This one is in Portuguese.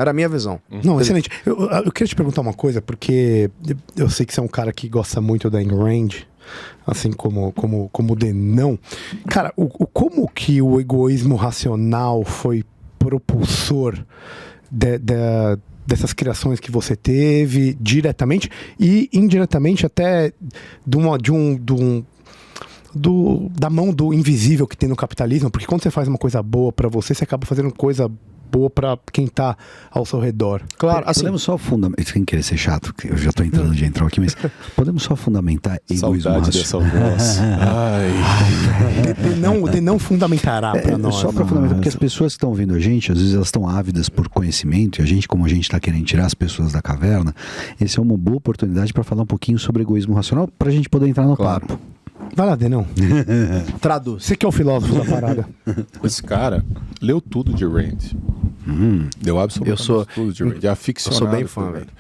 Era a minha visão. Não, excelente. Eu queria te perguntar uma coisa, porque eu sei que você é um cara que gosta muito da Ayn Rand, assim como o Denão. Cara, como que o egoísmo racional foi propulsor dessas criações que você teve diretamente e indiretamente até da mão do invisível que tem no capitalismo, porque quando você faz uma coisa boa pra você, você acaba fazendo coisa boa pra quem tá ao seu redor. Claro, assim, Podemos só fundamentar, sem querer ser chato, eu já tô entrando de entrar aqui, mas podemos só fundamentar egoísmo Saudade dessa voz. O Denão fundamentará pra nós. Só para fundamentar, porque as pessoas que estão ouvindo a gente, às vezes elas estão ávidas por conhecimento, e a gente, como a gente está querendo tirar as pessoas da caverna, esse é uma boa oportunidade para falar um pouquinho sobre egoísmo racional, para a gente poder entrar no papo. Vai lá, Denão. traduz. Você que é o filósofo da parada. Esse cara leu tudo de Rand. Deu absolutamente tudo de Rand. É aficionado. Eu sou bem fã, por Rand. velho.